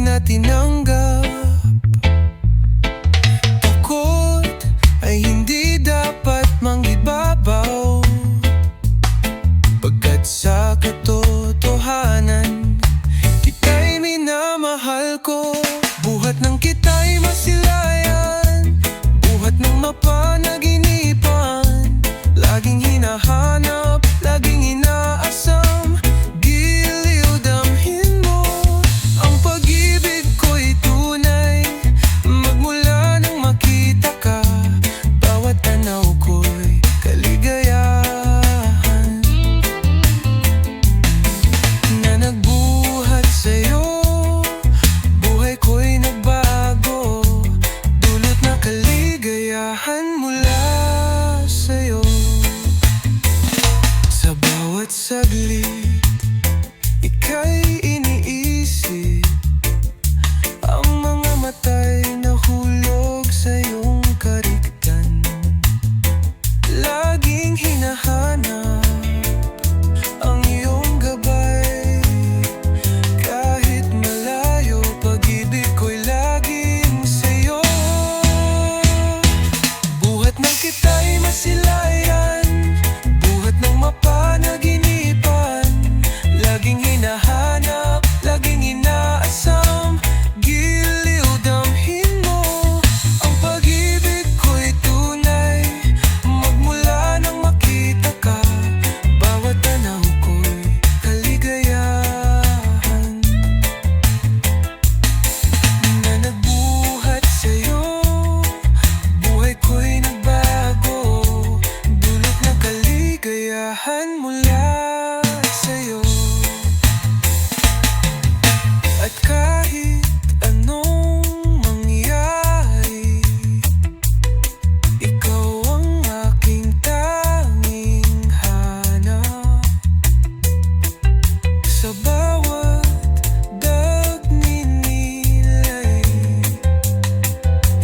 na tinanggap. Takot ay hindi dapat mangibabaw, pagkat sa katotohanan kita'y minamahal ko. Buhat ng kita'y masilayan, buhat ng mapanaginipan, laging hinahanap, laging inaasam. Giliw damhin mo, ang pag-ibig ko'y tunay, magmula nang makita ka, bawat tanaw ko'y kaligayahan. Na nagbuhat sa'yo, buhay ko'y nagbago, dulot na kaligayahan mula sa'yo. Sa bawat saglit, ika'y iniisip, ang mga mata'y nahulog sa iyong kariktan. Laging hinahanap ang iyong gabay, kahit malayo, pag-ibig ko'y laging sa'yo. Buhat ng kita'y masilayan, buhat ng mapanaginipan, laging hinahanap, laging inaasam. Giliw damhin mo, ang pag-ibig ko'y tunay, magmula nang makita ka, bawat tanaw ko'y kaligayahan. Na nagbuhat sa'yo, buhay ko'y nagbago, dulot na kaligayahan mula sa'yo. At kahit anong mangyari, ikaw ang aking tanging hanap. Sa bawat pagninilay,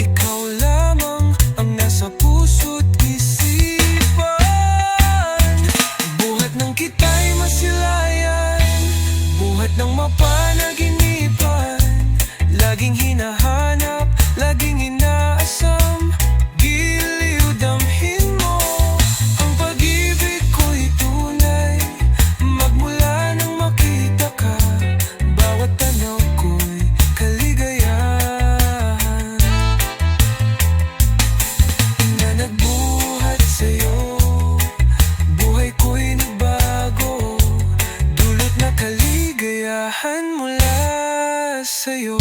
ikaw lamang ang nasa puso't isipan. Buhat ng kita'y masilayan, buhat ng mapanaginipan, laging hinahanap, laging inaasam. Giliw damhin mo, ang pag-ibig ko'y tunay, magmula nang makita ka, bawat tanaw ko'y kaligayahan. Na nagbuhat sa'yo, buhay ko'y nagbago, dulot na kaligayahan mula sa'yo.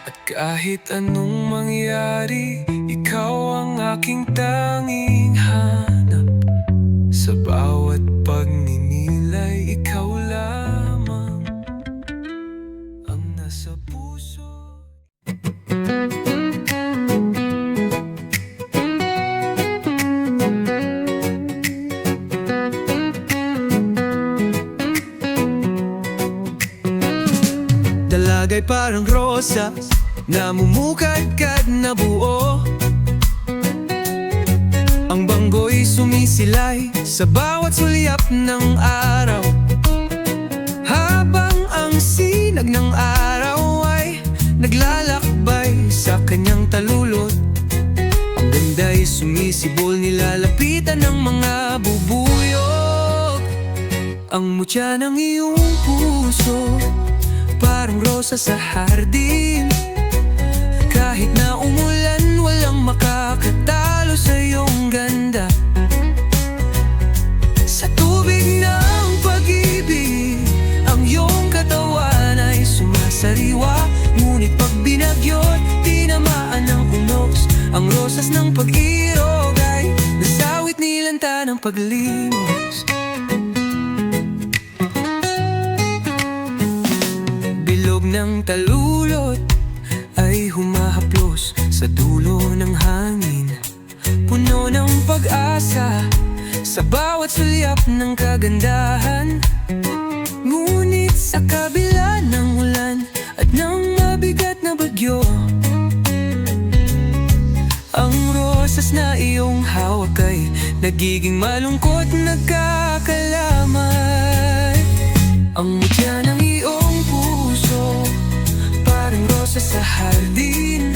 At kahit anong mangyari, ikaw ang aking tanging hanap. Sa bawat pagninilay, ikaw lamang ang nasa puso. Dalagay parang rosas, namumukadkad na buo. Ang banggo'y sumisilay sa bawat sulyap ng araw, habang ang sinag ng araw ay naglalakbay sa kanyang talulot. Ang ganda'y sumisibol, nilalapitan ng mga bubuyog. Ang mutya ng iyong puso, parang rosa sa hardin. Kahit na umulan, walang makakatalo sa iyong ganda. Sa tubig ng pag-ibig, ang iyong katawan ay sumasariwa. Ngunit pag binagyo't tinamaan ng unos, ang rosas ng pag-irog ay nasawit nilanta ng paglimos. Bilog ng talulot ay humahaplos sa dulo ng hangin, puno ng pag-asa sa bawat sulyap ng kagandahan. Ngunit sa kabila ng ulan at ng mabigat na bagyo, rosas na iyong hawak ay nagiging malungkot, nagkakalamat. Ang mutya ng iyong puso, parang rosas sa hardin.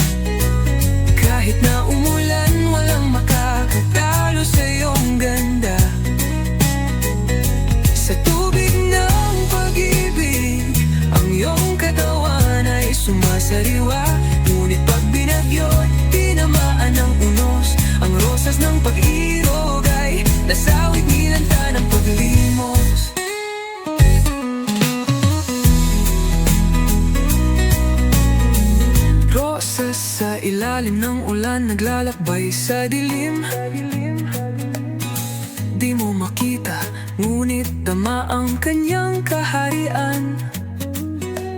Kahit na umulan, walang makakatalo sa iyong ganda. Sa tubig ng pag-ibig, ang iyong katawan ay sumasariwa. Ngunit pag binagyo't tinamaan ng unos, ang rosas ng pag-irog ay nasawit nilanta ng paglimos. Rosas sa ilalim ng ulan, naglalakbay sa dilim. Di mo makita, ngunit tama ang kanyang kaharian.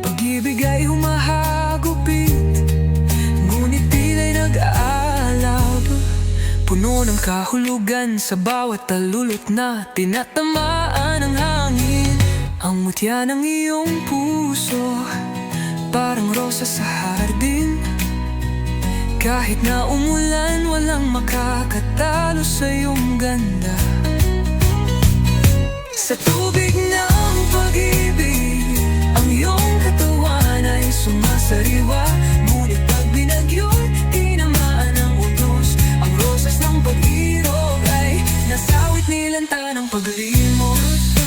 Pag-ibig ay humahagupit, ngunit tila'y nag-aalab. Puno ng kahulugan sa bawat talulot na tinatamaan ng hangin. Ang mutya ng iyong puso, parang rosas sa hardin. Kahit na umulan, walang makakatalo sa iyong ganda. Sa tubig ng pag-ibig, ang iyong katawan ay sumasariwa. Ngunit pag binagyo't tinamaan ng unos, ang rosas ng pag-irog ay nasawit nilanta ng paglimos.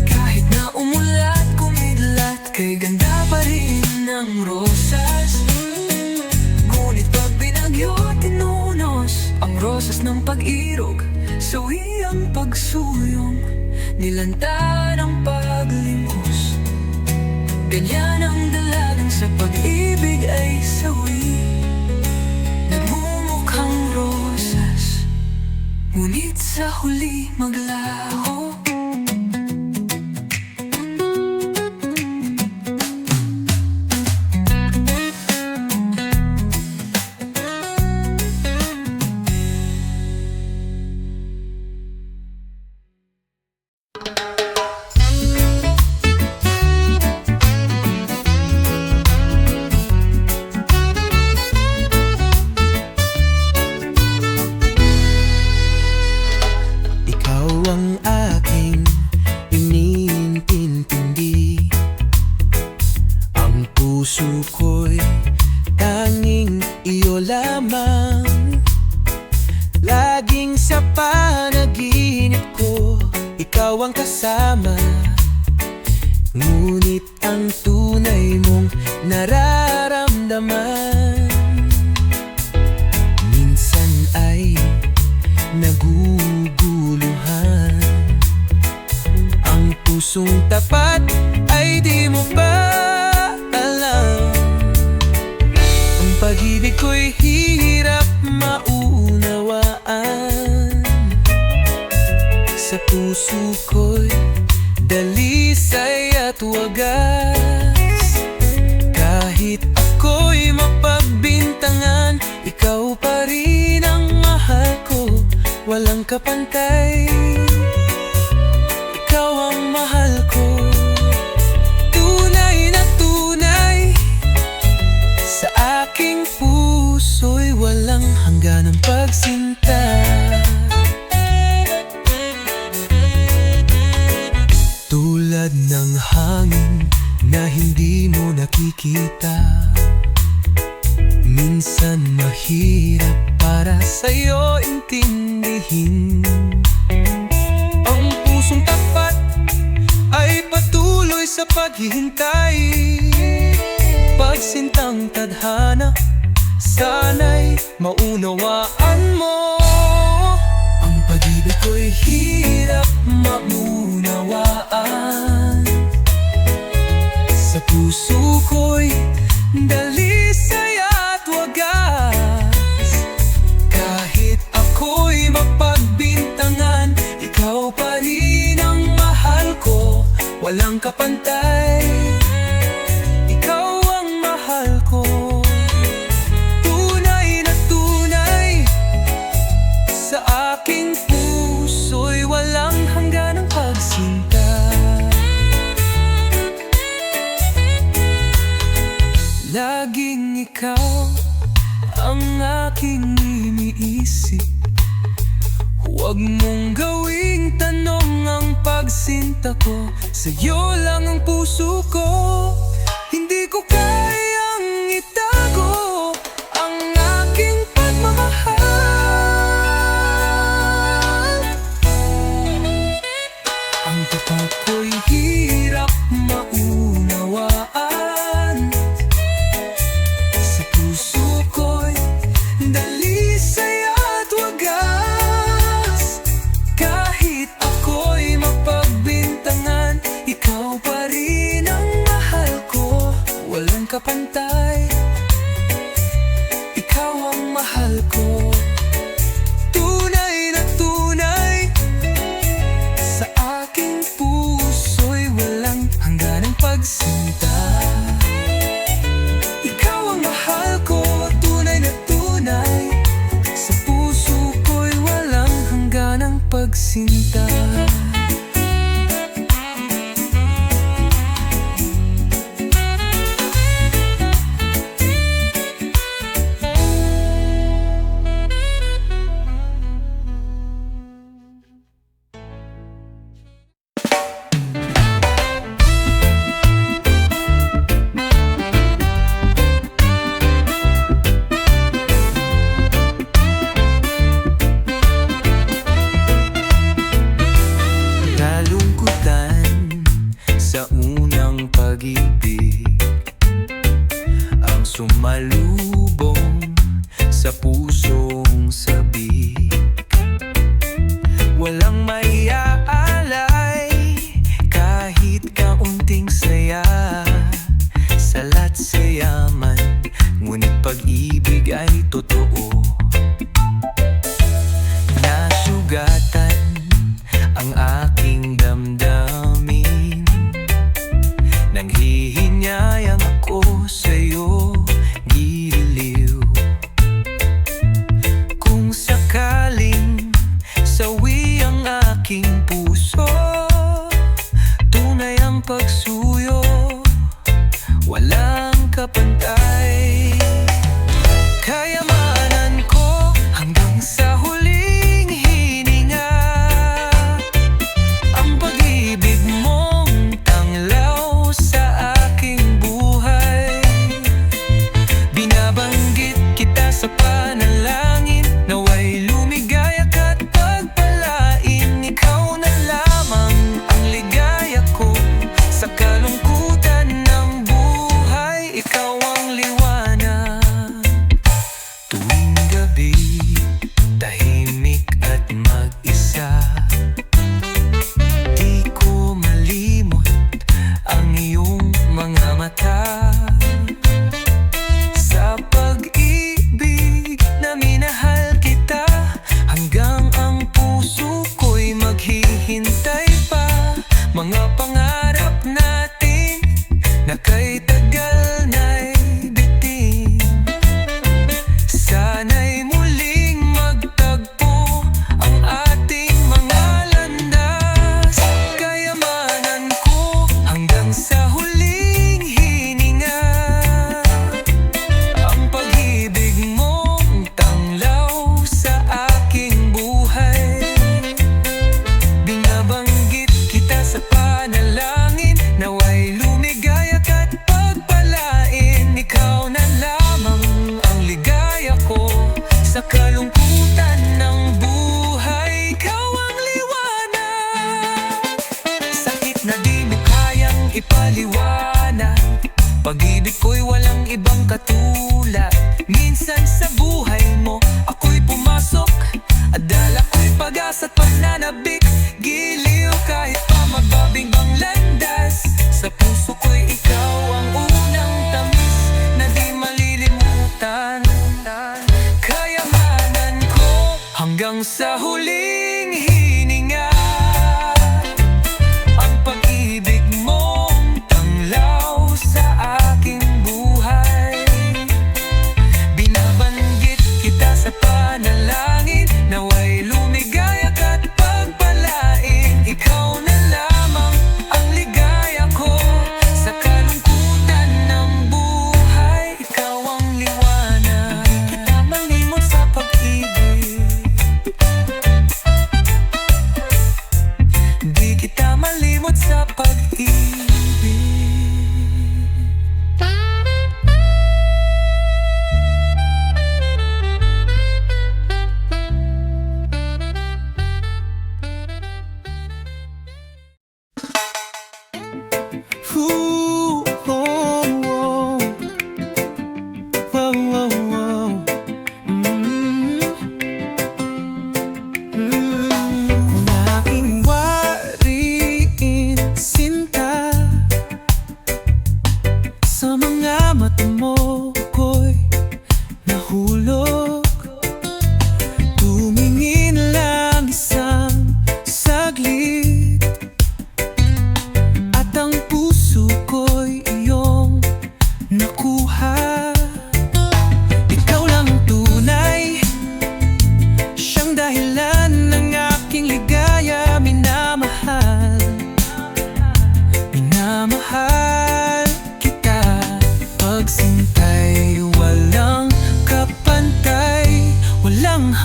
Kahit na umulat, kumidlat, kay ganda pa rin ng rosas. Ngunit pag binagyo't tinunos, ang rosas ng pag-irog, sawi ang pagsuyong, nilanta ng paglimos. Ganyan ang dalagang sa pag-ibig ay sawi, nagmumukhang rosas, ngunit sa huli maglaho. Ang aking iniintindi, ang puso ko'y tanging iyo lamang. Laging sa panaginip ko, ikaw ang kasama. Ngunit ang tunay mong nararamdaman, minsan ay naguguluhan. Ang pusong tapat ay di mo ba alam? Ang pag-ibig ko'y hirap maunawaan. Sa puso ko'y dalisay at wagas. Kahit ako'y mapagbintangan, ikaw pa rin ang mahal ko. Walang kapantay, ikaw ang mahal ko. Tunay na tunay, sa aking puso'y walang hangganang pagsinta. Tulad ng hangin na hindi mo nakikita, minsan mahirap para sa'yo intindihin. Ang pusong tapat ay patuloy sa paghihintay. Pagsintang tadhana, sana'y maunawaan mo. Ang pag-ibig ko'y hirap maunawaan. Sa puso ko'y dalisay at wagas. Kahit ako'y mapagbintangan, ikaw pa rin ang mahal ko. Walang kapantay, ikaw ang mahal ko. Tunay na tunay, sa aking puso'y walang hangganang pagsinta. Laging ikaw ang aking iniisip. Huwag mong gawing tanong ang pagsinta ko. Sa'yo lang ang puso ko. Hindi ko kayang itago ang aking pagmamahal. Ang tapat ko'y hirap maunawaan. Sa puso ko'y dalisay at wagas. Kahit ako'y mapagbintangan, ikaw pa rin ang mahal ko. Walang kapantay, ikaw ang mahal ko. Tunay na tunay, sa aking puso'y walang hangganang pagsinta. Ikaw ang mahal ko, tunay na tunay, sa puso ko'y walang hangganang pagsinta. Kalungkutan sa unang pag-ibig ang sumalubong sa pusong sabik. Walang maiaalay kahit kaunting saya, salat sa yaman, ngunit pag-ibig ay totoo. Nasugatan ang aking damdamin, nang hihinyayang ako sa'yo, giliw. Kung sakaling sawi ang aking puso, tunay ang pagsuyo, walang kapantay. Kayamanan ko hanggang sa huling hininga, ang pag-ibig mong tanglaw sa aking buhay. Binabanggit kita sa panalangin, naway lumigaya ka't pagpalain. Ikaw na lamang ang ligaya ko sa kalungkutan ng buhay. Ikaw ang liwanag tuwing gabi, tahimik at mag-isa. Di ko malimot ang iyong mga mata. Sa pag-ibig na minahal kita, hanggang ang puso ko'y maghihintay pa. Mga pangarap natin na kay tagal na'y bitin, sana'y muling magtagpo ang ating mga landas. Kayamanan ko hanggang sa huling hininga, ang pag-ibig mong tanglaw sa aking buhay. Binabanggit kita sa panalangin, naway lumigaya ka't pagpalain. Ikaw na lamang ang ligaya ko sa kalungkutan ng buhay. Ikaw ang liwanag, sakit na di mo kayang ipaliwanag. Pag-ibig ko'y walang ibang katulad. Minsan sa buhay mo ako'y pumasok, at dala ko'y pag-asa't pananabik. Giliw kahit pa magbabigbang landas, sa puso ko'y ikaw ang unang tamis na di malilimutan. Kayamanan ko hanggang sa huling hininga, ang pag-ibig mong tanglaw sa aking buhay. Binabanggit kita sa panalangin, naway lumigaya ka't pagpalain.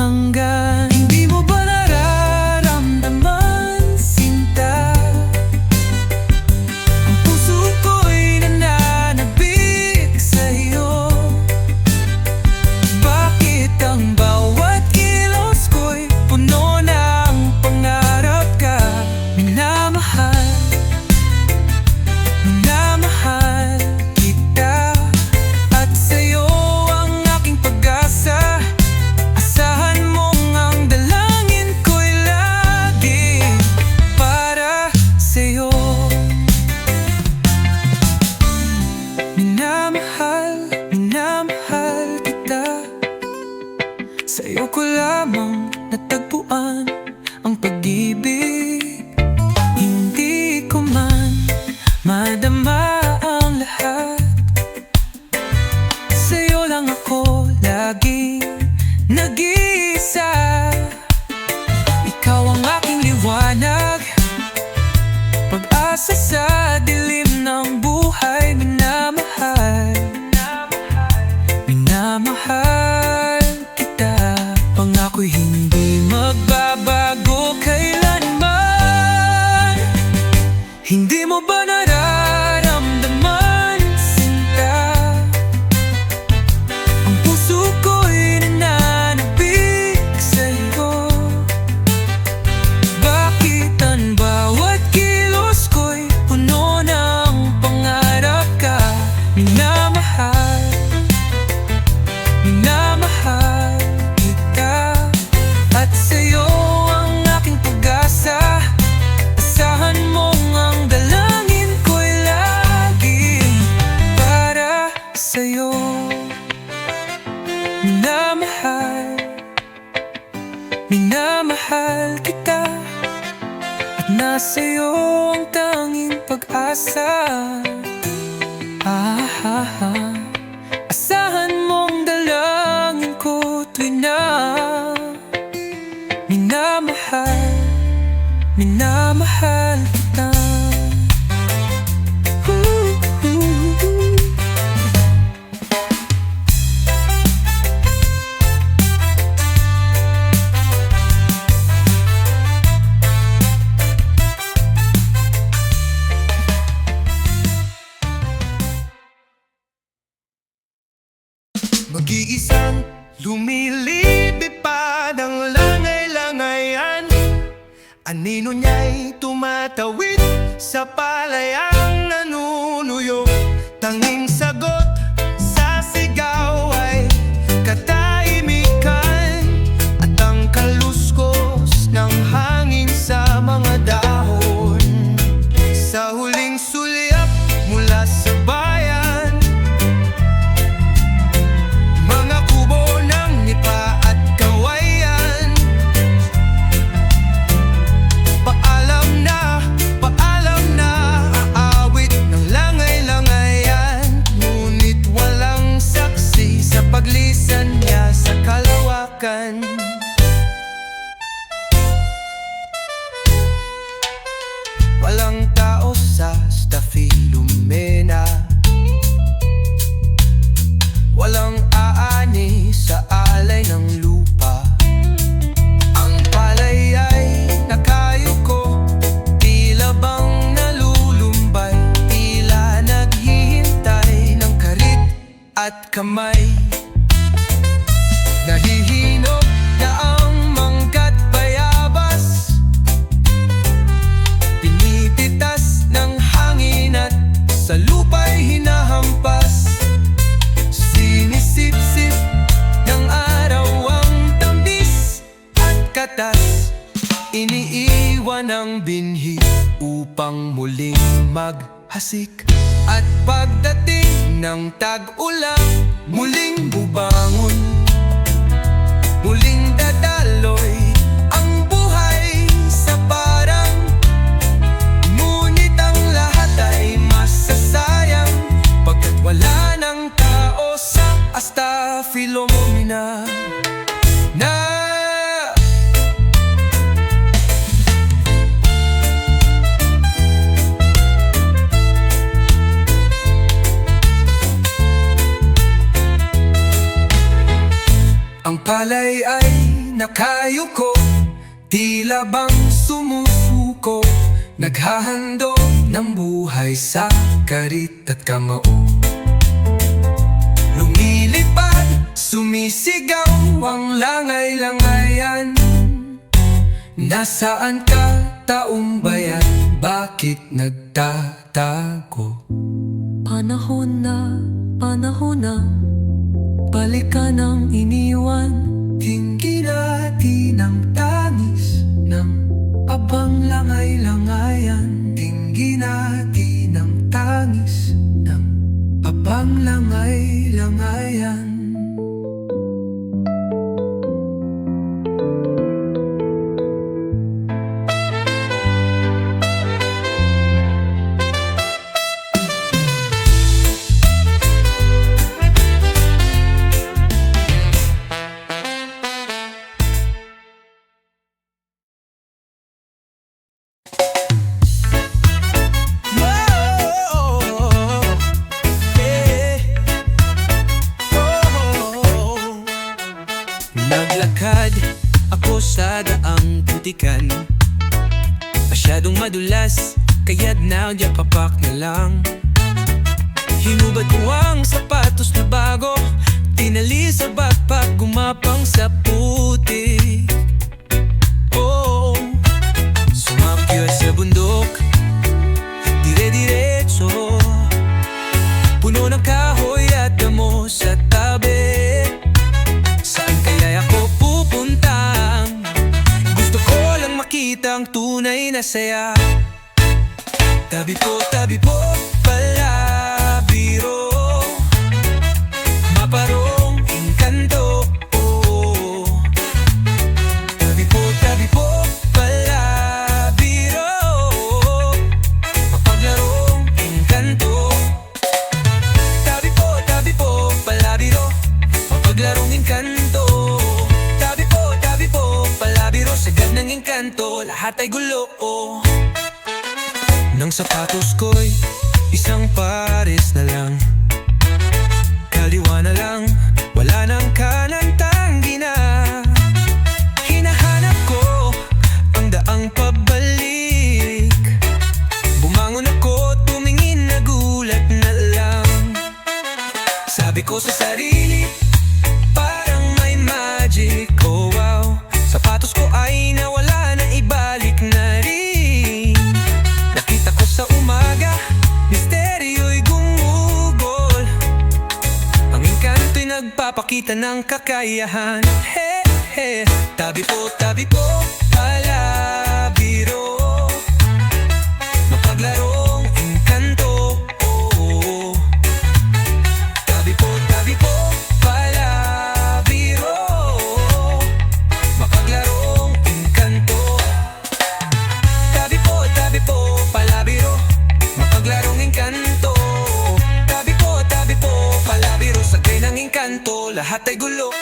hanggan. Hindi mo ba nararamdaman, sinta? Ang puso ko'y nananabik sa'yo. Bakit ang bawat kilos ko'y puno ng pangarap ka? Minamahal, minamahal kita. At sa'yo ang aking pag-asa. Asahan mong ang dalangin ko'y lagi para sa'yo. Minamahal, minamahal kita. Sa'yo ko lamang natagpuan ang pag-ibig. Hindi ko man madama ang lahat. Sa'yo lang ako laging nag-iisa. Ikaw ang aking liwanag, pag-asa sa dilim ng buhay. Minamahal, minamahal kita. Pangako'y hindi magbabago kailanman. Hindi mo ba nararamdaman, sinta? Ang puso ko'y nananabik sa'yo. Bakit ang bawat kilos ko'y puno ng pangarap ka? Minamahal, minamahal kita. At sa'yo ang aking pag-asa. Asahan mong ang dalangin ko'y lagi para sa'yo. Minamahal, minamahal kita. At nasa'yo ang tanging pag-asa. Asahan mong dalangin ko tuwing na minamahal, minamahal kita. Mag-iisang lumilipad ang langay-langayan. Anino niya'y tumatawid sa palayang nanunuyo. Tanging sagot sa sigaw ay katahimikan. At ang kaluskos ng hangin sa mga dahon. Sa huling sulyap mula sa bayan, mga kubo ng nipa at kawayan. Paalam na, aawit ng langay-langayan. Ngunit walang saksi sa paglisan niya sa kalawakan. Walang tao sa Stafilumena. Walang aani sa alay ng lupa. Ang palay ay nakayuko, tila bang nalulumbay, tila naghihintay ng karit at kamay. Nahihinog na ang manggat bayabas, pinititas ng hangin at sa lupa'y hinahampas. Sinisip-sip ng araw ang tambis at katas. Iniiwan ang binhi upang muling maghasik. At pagdating ng tag-ulan, muling bubangon, muling dadaloy ang buhay sa parang. Ngunit ang lahat ay masasayang pagkat wala ng tao sa Stafilumena. Ang palay ay nakayuko, tila bang sumusuko, naghahandog ng buhay sa karit at kamao. Lumilipad, sumisigaw ang langay-langayan. Nasaan ka, taong bayan? Bakit nagtatago? Panahon na balikan ang iniwan. Tingin natin ang tangis ng abang langay-langayan. Tingin natin ang tangis ng abang langay-langayan. Naglakad ako sa daang putikan, masyadong madulas, kaya't nagyapapak na lang. Hinubad ko ang sapatos na bago, tinali sa backpack, gumapang sa putik. Oh, sumakyat sa bundok, dire-diretso, puno ng kahoy at damo sa tabi. Saan kaya ako pupunta? Gusto ko lang makita ang tunay na saya. Tabi po, palabiro, maparong engkanto. Oh. Tabi po, palabiro, mapaglarong engkanto. Tabi po, palabiro, mapaglarong engkanto. Tabi po, palabiro, sagad ng engkanto, lahat ay gulo. Nang sapatos ko'y isang pares na lang, kaliwa na lang, wala nang kanan, tanggi na. Hinahanap ko ang daang pabalik, bumangon ako, tumingin, nagulat na lang. Sabi ko sa sarili, parang may magic. Oh wow, sapatos ko ay nawala na, ibalik na rin. Nakita ko sa umaga, misteryo'y gumugol, ang engkanto'y nagpapakita ng kakayahan. He, he. Tabi po, palabiro, mapaglarong engkanto. Oh. Tabi po, palabiro, mapaglarong engkanto. Tabi po, palabiro, mapaglarong engkanto. Tabi po, palabiro, sagay ng engkanto, lahat ay gulo.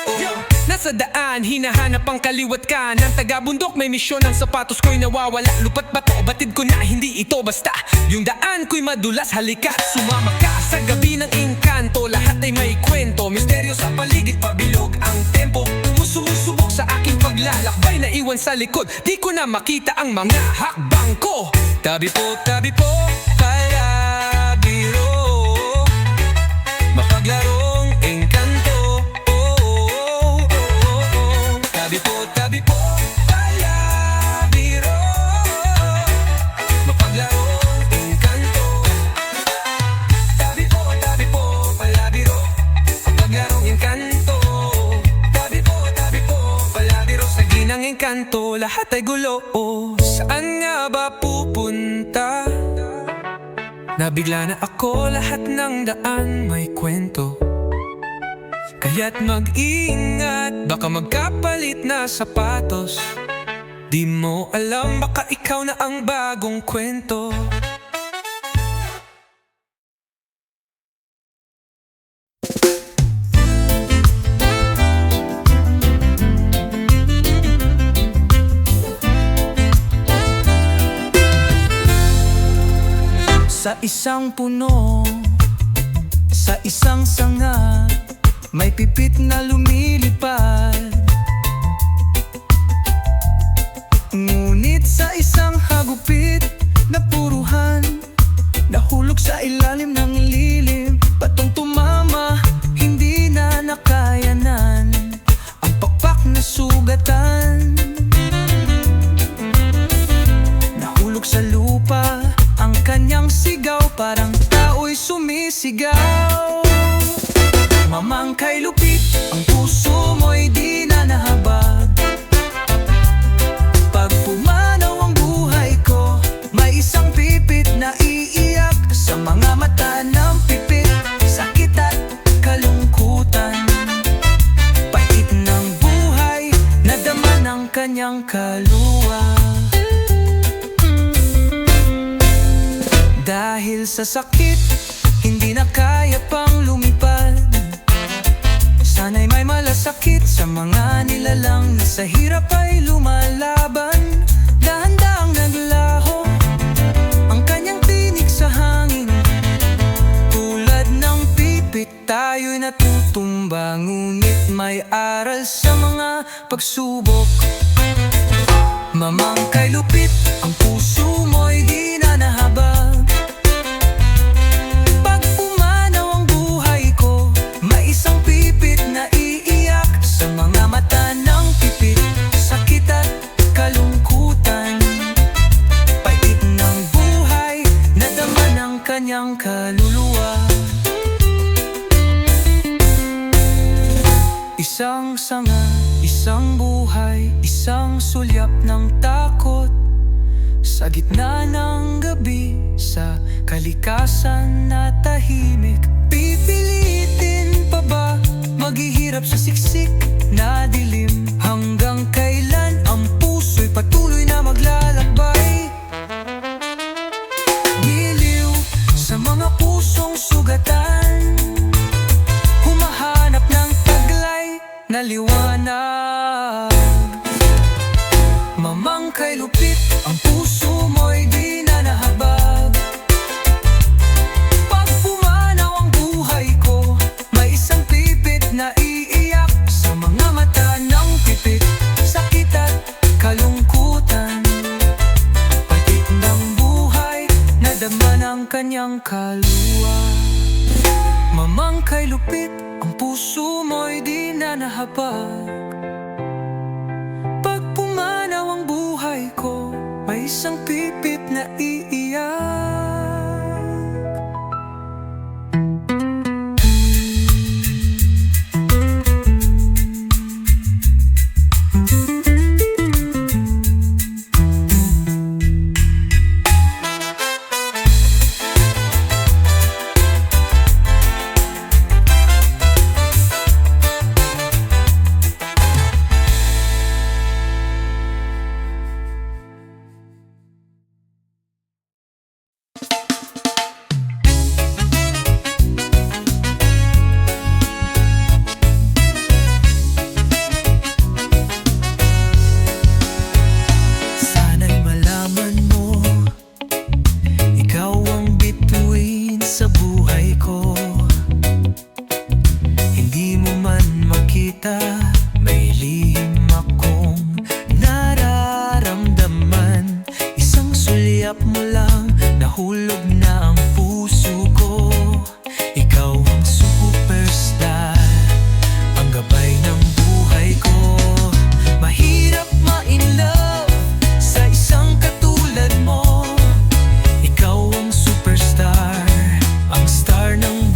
Nasa daan, hinahanap ang kaliwat kanan, taga-bundok, may misyon, ang sapatos ko'y nawawala. Lupat bato, batid ko na hindi ito basta. Yung daan ko'y madulas, halika, sumama ka. Sa gabi ng engkanto, lahat ay may kwento. Misteryo sa paligid, pabilog ang tempo. Sumusubok sa aking paglalakbay, naiwan sa likod, di ko na makita ang mga hakbang ko. Tabi po, palabiro, mapaglarong engkanto. Tabi po, palabiro, mapaglarong engkanto. Tabi po, palabiro, mapaglarong engkanto. Tabi po, palabiro, sa ginang engkanto, lahat ay gulo. Saan nga ba pupunta? Nabigla na ako, lahat ng daan may kwento. Kaya't mag-ingat, baka magkapalit na sapatos. Di mo alam, baka ikaw na ang bagong kwento. Sa isang puno, sa isang sanga, may pipit na lumilipad. isang hagupit na puruhan, nahulog sa ilalim ng lilim. Batong tumama, hindi na nakayanan ang pakpak na sugatan. Nahulog sa lupa ang kanyang sigaw, parang tao'y sumisigaw. Mamangkay lupit, ang puso mo'y di na nahabag. Pag pumanaw ang buhay ko, may isang pipit na iiyak sa mga mata ng pipit. Sakit at kalungkutan, pait ng buhay, nadama ng kanyang kaluwa. Dahil sa sakit, hindi na kaya pang lumipad. Sana'y may malasakit sa mga nilalang na sa hirap ay lumalaban. Dahan-dahang naglaho ang kanyang tinig sa hangin. Tulad ng pipit, tayo'y natutumba, ngunit may aral sa mga pagsubok. Mamangkay lupit, ang puso mo'y di na nahabag. Pag pumanaw ang buhay ko, may isang pipit na iiyak sa mga mata ng pipit. Sakit at kalungkutan, pait ng buhay, nadama ng kanyang kaluluwa. Isang sanga, isang buhay, isang sulyap ng takot. Sa gitna ng gabi, sa kalikasan na tahimik, pipilitin pa ba maghihirap sa siksik na dilim? Hanggang kailan ang puso'y patuloy na maglalakbay? Giliw sa mga pusong sugatan, humahanap ng taglay na liwanag. Mamangkay lupit, ang puso mo'y di na nahabag. Pag pumanaw ang buhay ko, may isang pipit na iiyak sa mga mata ng pipit. Sakit at kalungkutan, pait ng buhay, nadama ng kanyang kaluwa. Mamangkay lupit, ang puso mo'y di na nahabag. Pag pumanaw ang buhay ko, may isang pipit na iiyak. May lihim akong nararamdaman. Isang sulyap mo lang, nahulog na ang puso ko. Ikaw ang superstar, ang gabay ng buhay ko. Mahirap ma-inlove sa isang katulad mo. Ikaw ang superstar, ang star ng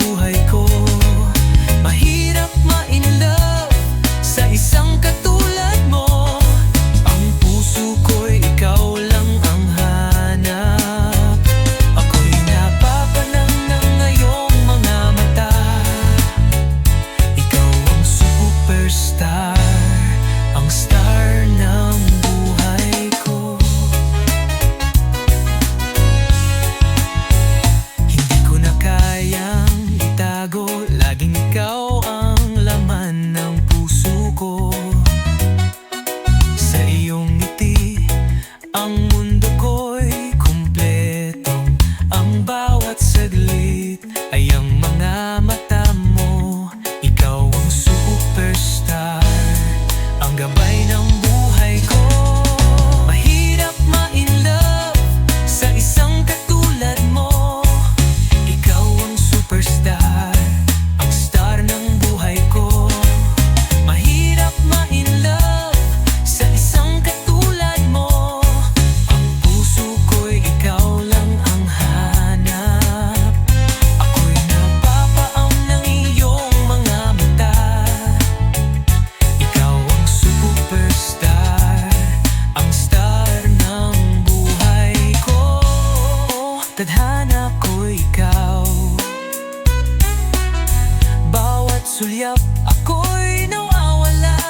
sulyap ako'y nawawala.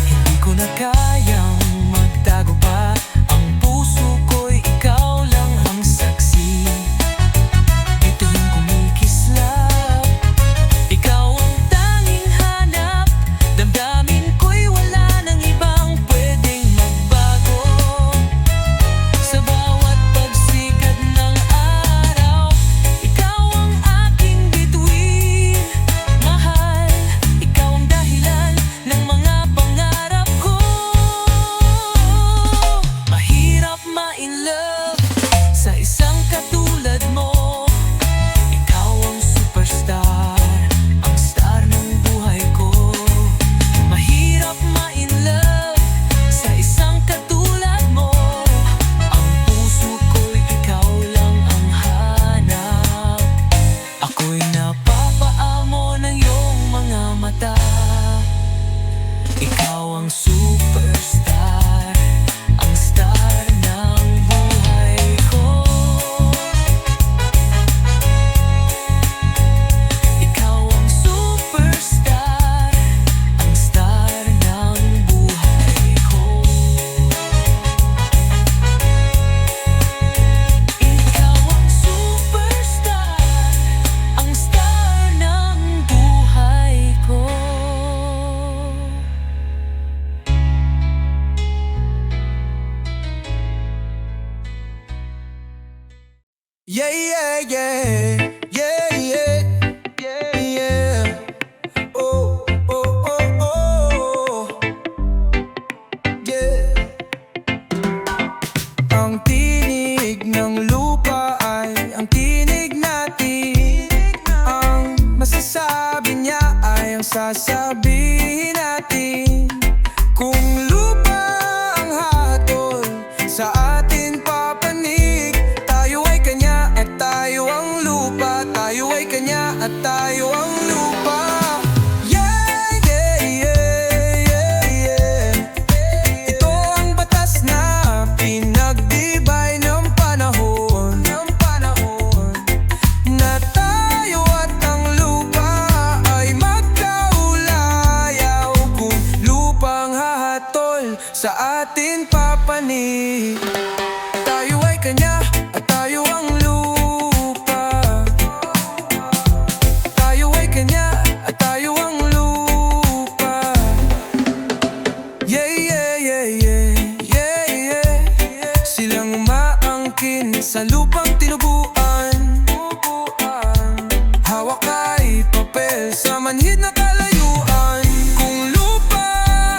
Hindi ko na kayang magtago pa. Ang puso ko'y ikaw lang ang saksi. Bituin kumikislap, ikaw ang tanging hanap. Damdamin ko'y wala nang ibang pwedeng magbago. Sa bawat pagsikat ng araw, ikaw ang aking bituin. Mahal, ikaw ang dahilan ng mga pangarap ko. Mahirap ma-in love sa isang katulad mo. Ikaw ang superstar, ang star ng buhay ko. Mahirap ma-in love sa isang katulad mo. Ang puso ko'y ikaw lang ang hanap. Ako'y napapaamo ng iyong mga mata. Ikaw ang superstar, ang star ng buhay ko. Ikaw ang superstar, ang star ng buhay ko. Ikaw ang superstar, ang star ng buhay ko. Yeah, yeah, yeah. Yeah, yeah. Yeah, yeah. Oh, oh, oh, oh. Yeah. Ang tinig ng lupa ay ang tinig natin. Ang masasabi niya ay ang sasabihin natin. Kung lupa ang hatol sa atin papanig, tayo ay kanya at tayo ang lupa. Tayo ay kanya at tayo ang lupa. Yeah, yeah, yeah, yeah, yeah. Ito ang batas na pinagtibay ng panahon. Na tayo at ang lupa ay magkaulayaw. Kung lupang hahatol sa atin papanig, tayo ay kanya at tayo ang lupa. Tayo ay kanya at tayo ang lupa. Yeah, yeah, yeah, yeah, yeah, yeah. Silang umaangkin sa lupang tinubuan. Hawak ay papel sa manhid na kalayuan. Kung lupa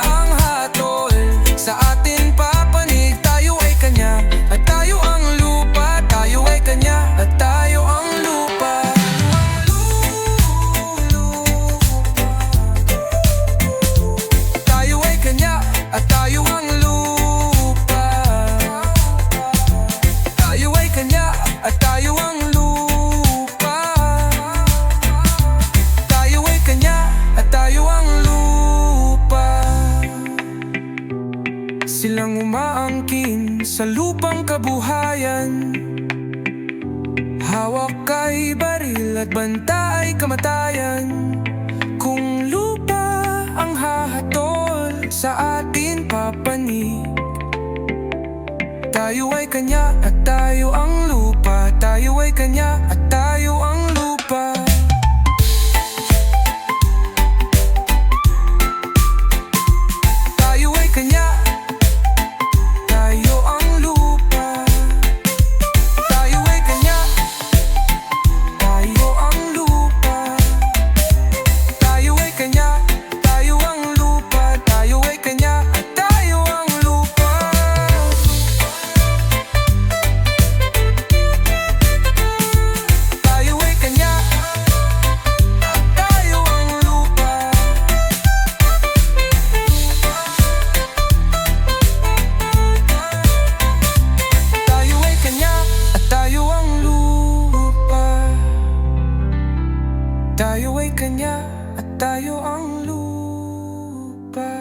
ang hatol sa atin papanig, tayo ay kanya at tayo ang lupa. Tayo ay kanya at tayo ang lupa. Tayo ay kanya at tayo ang lupa. Tayo ay kanya at tayo ang lupa. Tayo ay kanya at tayo ang lupa. Silang umaangkin sa lupang kabuhayan. Hawak ay baril at banta ay kamatayan. Kung lupa ang hahatol sa atin papanig, tayo ay kanya at tayo ang lupa. Tayo ay kanya at tayo ang lupa. Tayo ay kanya, tayo ang lupa. Tayo ay kanya, tayo ang lupa. Tayo ay kanya, tayo ang lupa. Tayo ay kanya at tayo ang lupa. Tayo ay kanya at tayo ang lupa. Tayo ay kanya at tayo ang lupa. Tayo ay kanya at tayo ang lupa.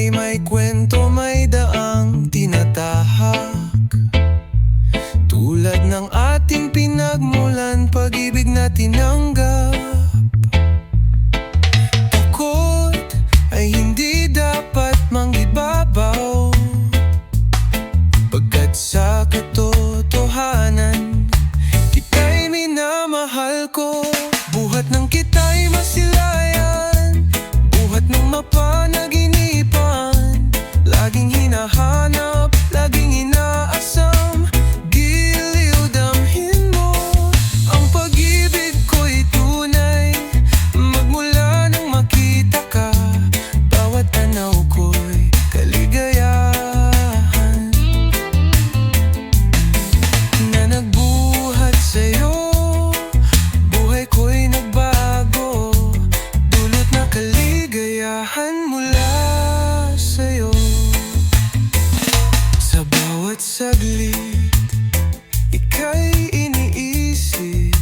ay may kwento, may daang tinatahak. Tulad ng ating pinagmulan, pag-ibig na tinanggap. Takot ay hindi dapat mangibabaw, pagkat sa katotohanan, kita'y minamahal ko. Buhat ng kita'y masilayan, buhat ng mapanaginipan, laging hinahanap, laging inaasam. Giliw damhin mo, ang pag-ibig ko'y tunay, magmula nang makita ka, bawat tanaw ko'y kaligayahan. Na nagbuhat sa'yo, buhay ko'y nagbago, dulot na kaligayahan mula sa'yo. Sa bawat saglit, ika'y iniisip,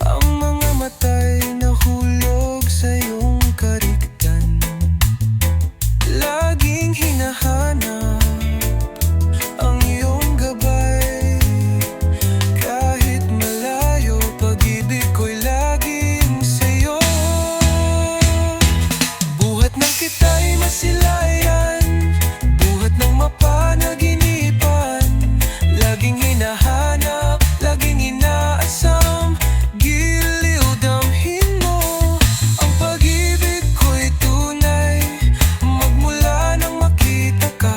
ang mga mata'y nahulog sa iyong kariktan. Laging hinahanap ang iyong gabay, kahit malayo, pag-ibig ko'y laging sa'yo. Buhat ng kita'y masilayan, buhat ng mapanaginipan, laging hinahanap, laging inaasam. Giliw damhin mo, ang pag-ibig ko'y tunay, magmula nang makita ka,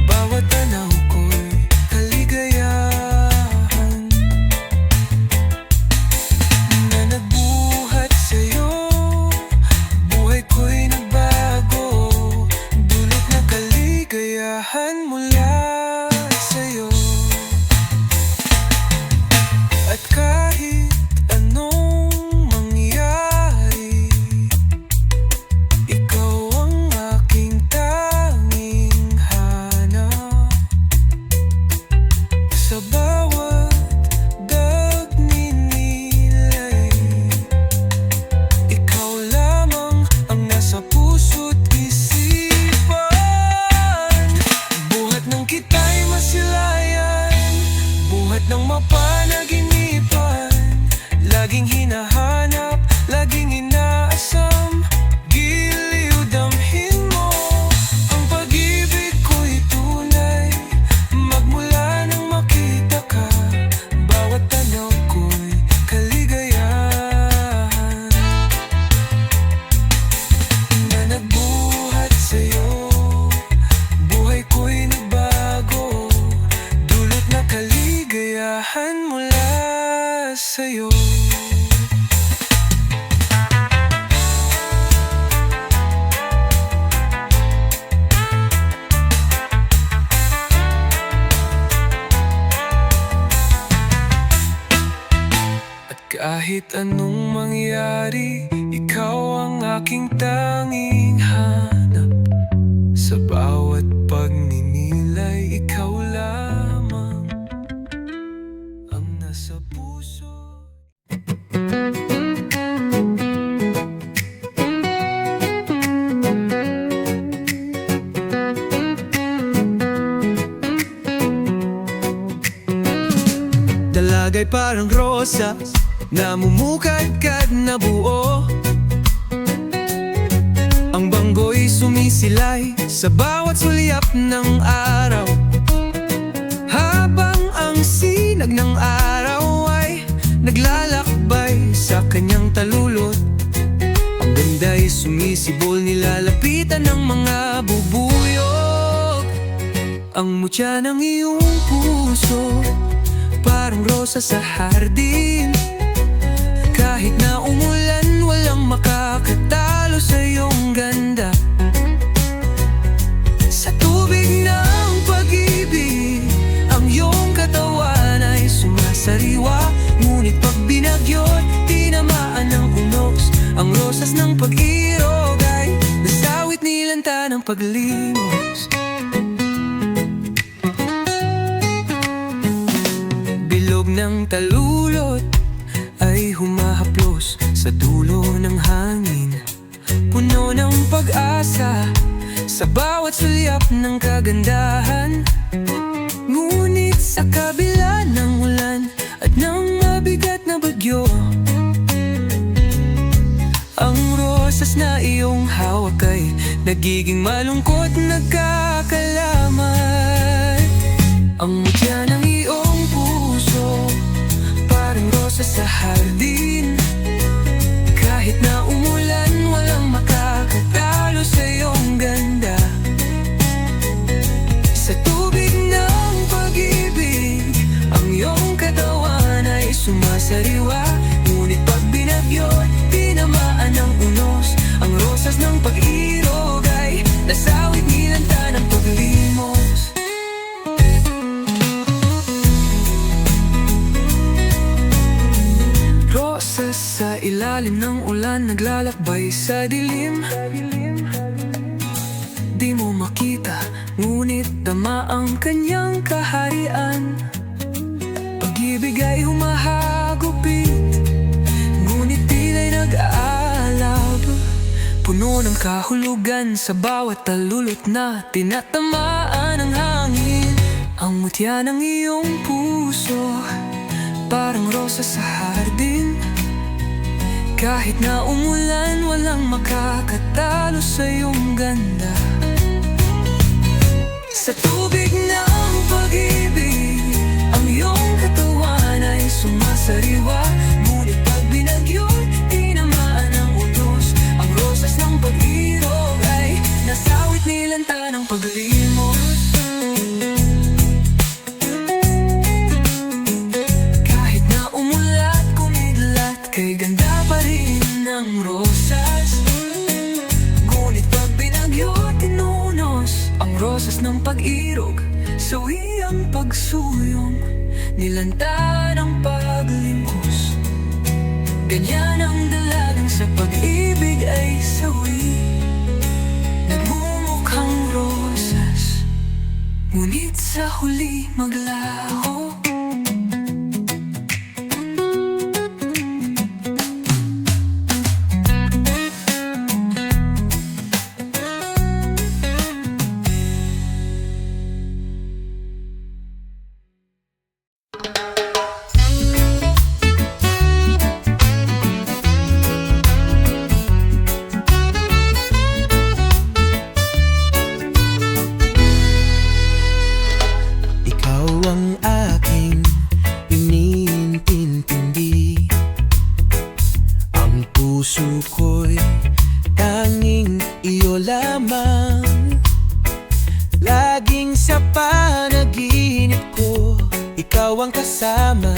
bawat tanaw ko'y kaligayahan. Na nagbuhat sa'yo, buhay ko'y nagbago, dulot na kaligayahan mula sa'yo. At kahit anong mangyari, ikaw ang aking tanging hanap. Sa bawat pagninilay, ikaw lamang ang nasa puso't isipan. Buhat ng kita'y masilayan, buhat ng mapanaginipan, laging hinahanap, laging inaasam. Giliw damhin mo, ang pag-ibig ko'y tunay, magmula nang makita ka, bawat tanaw ko'y kaligayahan. Na nagbuhat sa'yo, buhay ko'y nagbago, dulot na kaligayahan mula sa'yo. At kahit anong mangyari, ikaw ang aking tanging hanap. Sa bawat pagninilay, ikaw lamang ang nasa puso. Dalagay parang rosas, namumukadkad na buo. Ang banggo'y sumisilay sa bawat sulyap ng araw, habang ang sinag ng araw ay naglalakbay sa kanyang talulot. Ang ganda'y sumisibol, nilalapitan ng mga bubuyog. Ang mutya ng iyong puso, parang rosa sa hardin. Kahit na umulan, walang makakatalo sa iyong ganda. Sa tubig ng pag-ibig, ang iyong katawan ay sumasariwa. Ngunit pag binagyot, tinamaan ng unos, ang rosas ng pag-irog ay nasawit nilanta ng paglimos. Bilog ng talulot ay humahaplos sa dulo ng hangin, puno ng pag-asa sa bawat sulyap ng kagandahan. Ngunit sa kabila ng ulan at ng mabigat na bagyo, ang rosas na iyong hawak ay nagiging malungkot, nagkakalamat. Ang mutya ng iyong puso, parang rosas sa hardin. Kahit na umulan, walang makakatalo sa iyong ganda. Sa tubig ng pag-ibig, ang iyong katawan ay sumasariwa. Ngunit pag binagyo, tinamaan ng unos, ang rosas ng pag-irog ay nasawit nilanta ng paglimos. Rosas sa ilalim ng ulan, naglalakbay sa dilim. Di mo makita, ngunit tama ang kanyang kaharian. Pag-ibig ay humahagupit, ngunit tila'y nag-aalab. Puno ng kahulugan sa bawat talulot na tinatamaan ng hangin. Ang mutya ng iyong puso, parang rosas sa hardin. Kahit na umulan, walang makakatalo sa iyong ganda. Sa tubig ng pag-ibig, ang iyong katawan ay sumasariwa. Ngunit pag binagyo, tinamaan ng unos, ang rosas ng pag-irog ay nasawit nilanta ng paglimos. Kahit na umulat, kumidlat, kay ganda pa rin ng rosas. Ngunit pag binagyo, tinunos ang rosas ng pag-irog, sawi ang pagsuyong, nilanta ng paglimos. Ganyan ang dalagang sa pag-ibig ay sawi, nagmumukhang rosas, ngunit sa huli maglaho. Ang aking iniintindi, ang puso ko'y tanging iyo lamang. Laging sa panaginip ko, ikaw ang kasama.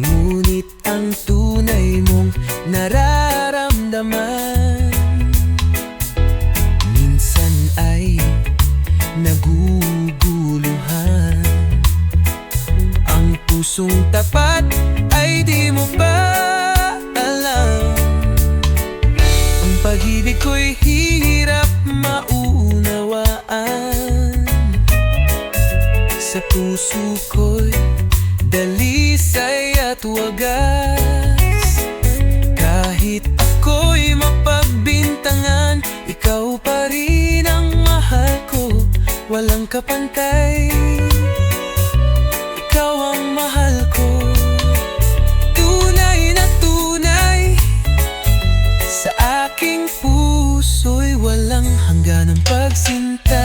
Ngunit ang tunay mong nararamdaman, minsan ay naguguluhan. Ang pusong tapat ay di mo ba alam? Ang pag-ibig ko'y hirap maunawaan. Sa puso ko'y dalisay at wagas. Kahit ako'y mapagbintangan, ikaw pa rin ang mahal ko, walang kapantay. Ikaw ang mahal ko, tunay na tunay. Sa aking puso'y walang hangganang pagsinta.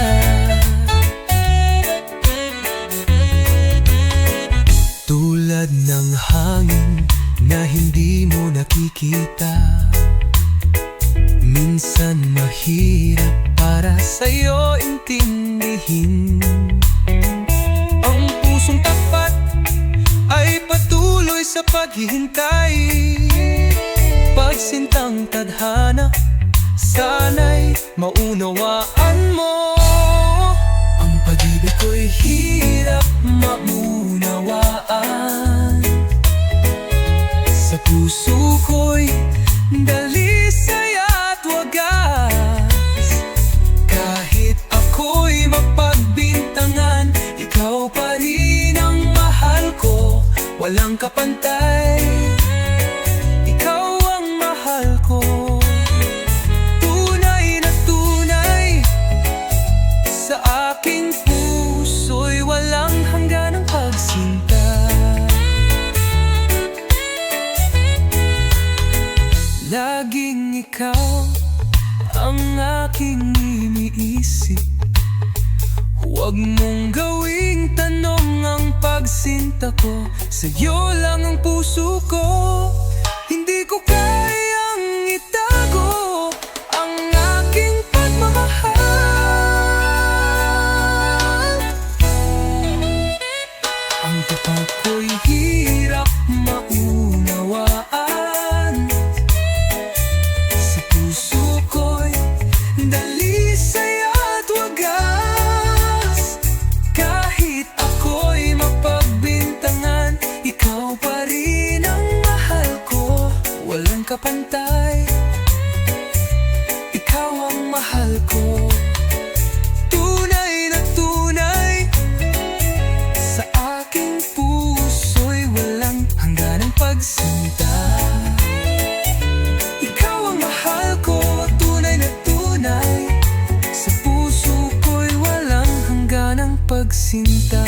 Tulad ng hangin na hindi mo nakikita, minsan mahirap para sa'yo intindihin. Ang pusong tapat ay patuloy sa paghihintay. Pagsintang tadhana, sana'y maunawaan mo. Ang pag-ibig ko'y hirap maunawaan. Sa puso ko'y dalisay at wagas. Kahit ako'y mapagbintangan, ikaw pa rin ang mahal ko, walang kapantay. Ikaw ang mahal ko, tunay na tunay. ikaw ang aking iniisip. Huwag mong gawing tanong ang pagsinta ko, sa'yo lang ang puso ko. Hindi ko kayang itago ang aking pagmamahal. Ang totoo ko'y hirap maunawaan. Sa puso ko'y dalisay at wagas. Kahit ako'y mapagbintangan, ikaw pa rin ang mahal ko. Walang kapantay, ikaw ang mahal ko. Tunay na tunay, sa aking puso'y walang hangganang pagsinta. Ikaw ang mahal ko, tunay na tunay, sa puso ko'y walang hangganang pagsinta.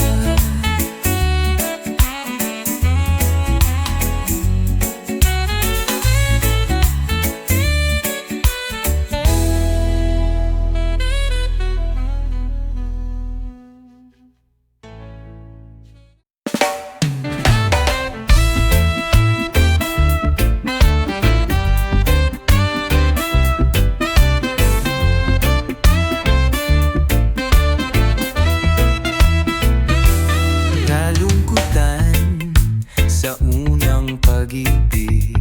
Kalungkutan sa unang pag-ibig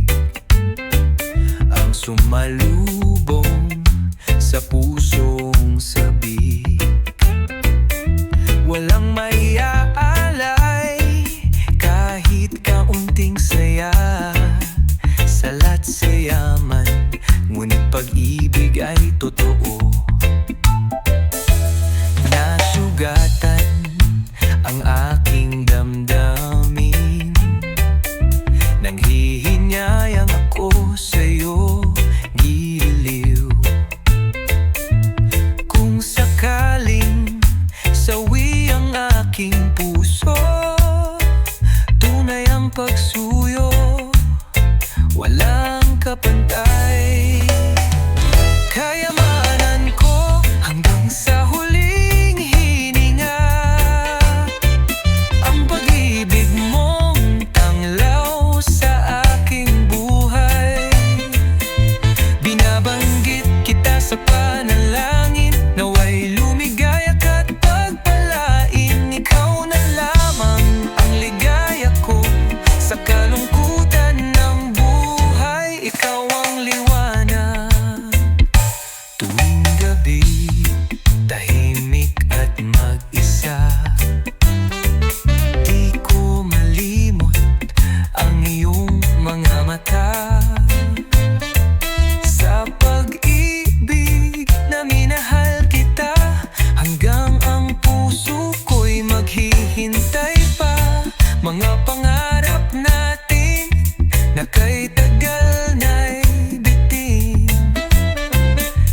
ang sumalubong sa pusong sabik. Walang maiaalay kahit kaunting saya, salat sa yaman, ngunit pag-ibig ay totoo. Nasugatan ang aking damdamin, nang hihinyayang ako sa'yo, giliw. Kung sakaling sawi ang aking puso, tunay ang pagsuyo, walang kapantay. Kayamanan ko hanggang sa huling hininga, ang pag-ibig mong tanglaw sa aking buhay. Binabanggit kita sa panalangin, naway lumigaya't at pagpalain. Ikaw na lamang ang ligaya ko sa kalungkutan ng buhay. Ikaw ang liwanag tuwing gabi, tahimik at mag-isa. Di ko malimot ang iyong mga mata. Sa pag-ibig na minahal kita, hanggang ang puso ko'y maghihintay pa. Mga pangarap natin na kay tagal na'y bitin,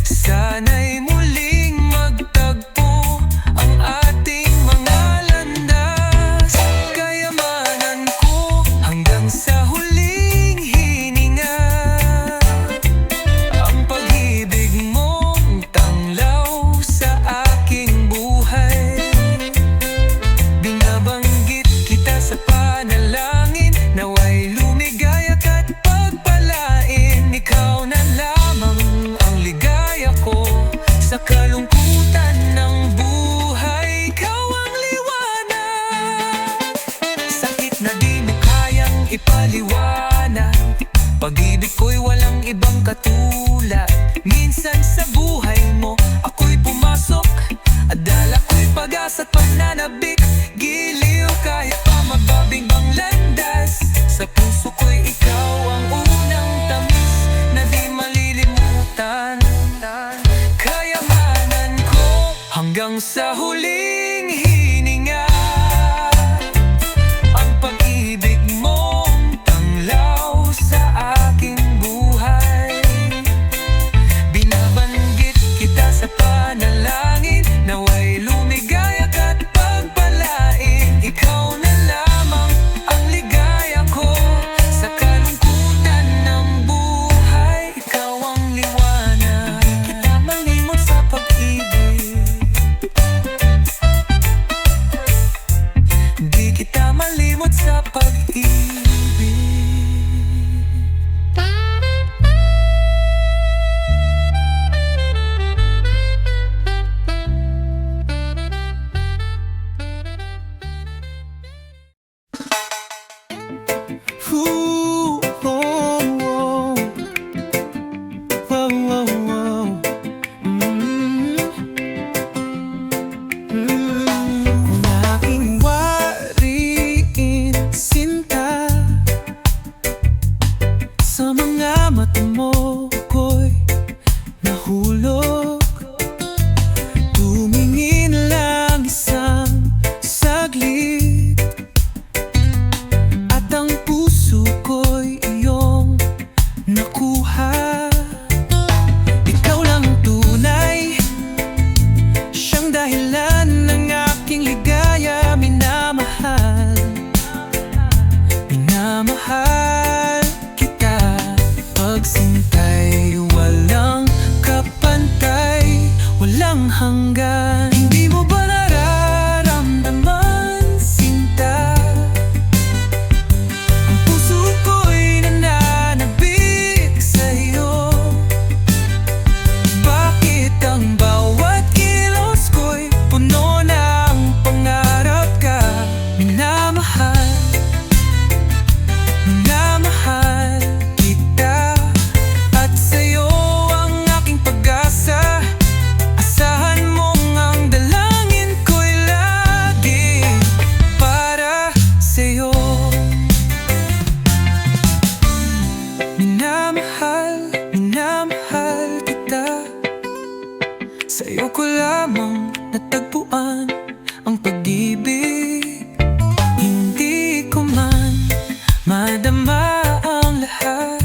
sana'y muling magtagpo ang ating mga landas. Kayamanan ko hanggang sa huling hininga, ang pag-ibig mong tanglaw sa aking buhay. Binabanggit kita sa panalangin, naway lumigaya't at pagpalain. Ikaw na lamang ang ligaya ko sa kalungkutan ng buhay. Ikaw ang liwanag, sakit na di mo kayang ipaliwanag. Pag-ibig ko'y walang ibang katulad. Minsan sa buhay mo ako'y pumasok, at dala ko'y pag-asa't pananabik. Giliw kahit pa magbabigbang landas, sa puso ko'y ikaw ang unang tamis na di malilimutan. Kayamanan ko hanggang sa huling hininga, ang pag-ibig mong tanglaw sa aking buhay. Binabanggit kita sa panalangin, naway lumigaya't at pagpalain. Ikaw na lamang ang ligaya ko sa kalungkutan ng buhay. Ikaw ang liwanag Sa'yo ko lamang natagpuan ang pag-ibig. Hindi ko man madama ang lahat.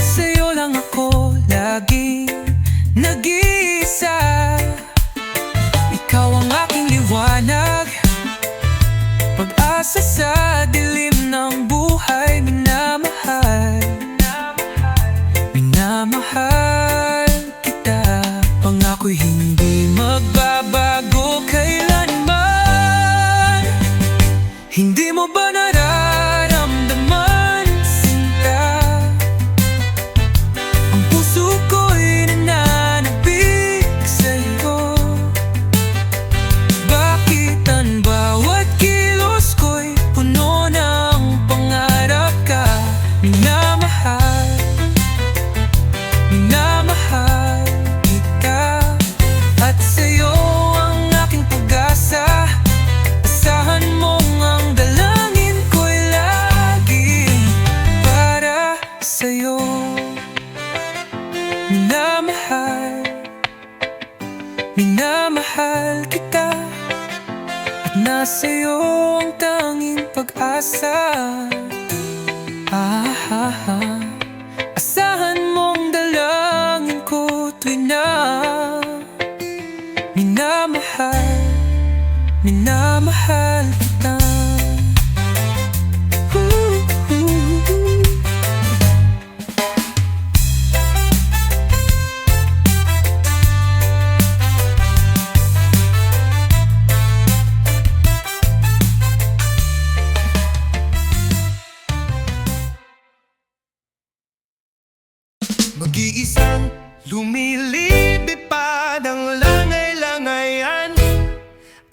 Sa'yo lang ako laging nag-iisa. Ikaw ang aking liwanag, pag-asa sa dilim ng buhay. Minamahal, minamahal kita. Pangako'y hindi magbabago kailanman. Hindi mo ba nararamdaman, sinta? Ang puso ko'y nananabik sa'yo. Bakit ang bawat kilos ko'y puno ng pangarap ka? Minamahal, minamahal kita. At sa'yo ang aking pag-asa. Asahan mong ang dalangin ko'y laging para sa'yo. Minamahal, minamahal kita. At nasa'yo ang tanging pag-asa. Asahan mong dalangin ko tuwing na minamahal, minamahal kita. Mag-iisang lumilipad ang langay-langayan.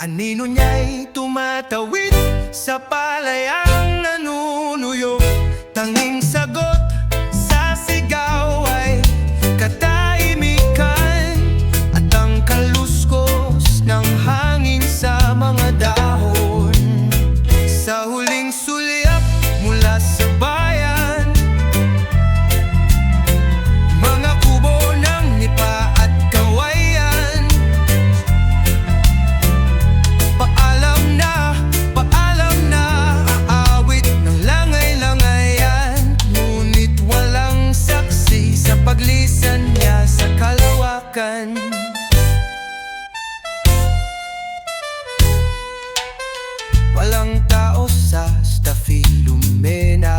Anino niya'y tumatawid sa palayang nanunuyok. Tanging sagot sa sigaw ay katahimikan at ang kaluskos ng hangin sa mga dahon. Sa huling sulyap mula sa bayan, mga kubo ng nipa at kawayan. Paalam na, aawit ng langay-langayan. Ngunit walang saksi sa paglisan niya sa kalawakan. Walang tao sa Stafilumena,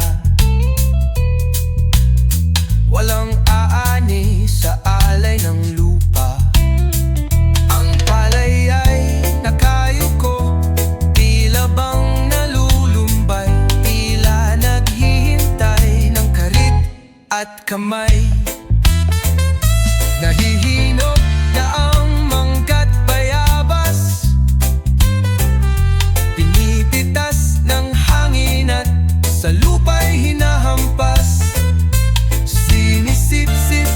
walang aani sa alay ng lupa. Ang palay ay nakayuko, tila bang nalulumbay, tila naghihintay ng karit at kamay. Nahihinog na ang mangga't bayabas, pinipitas ng hangin at sa lupa'y hinahampas. Sinisip-sip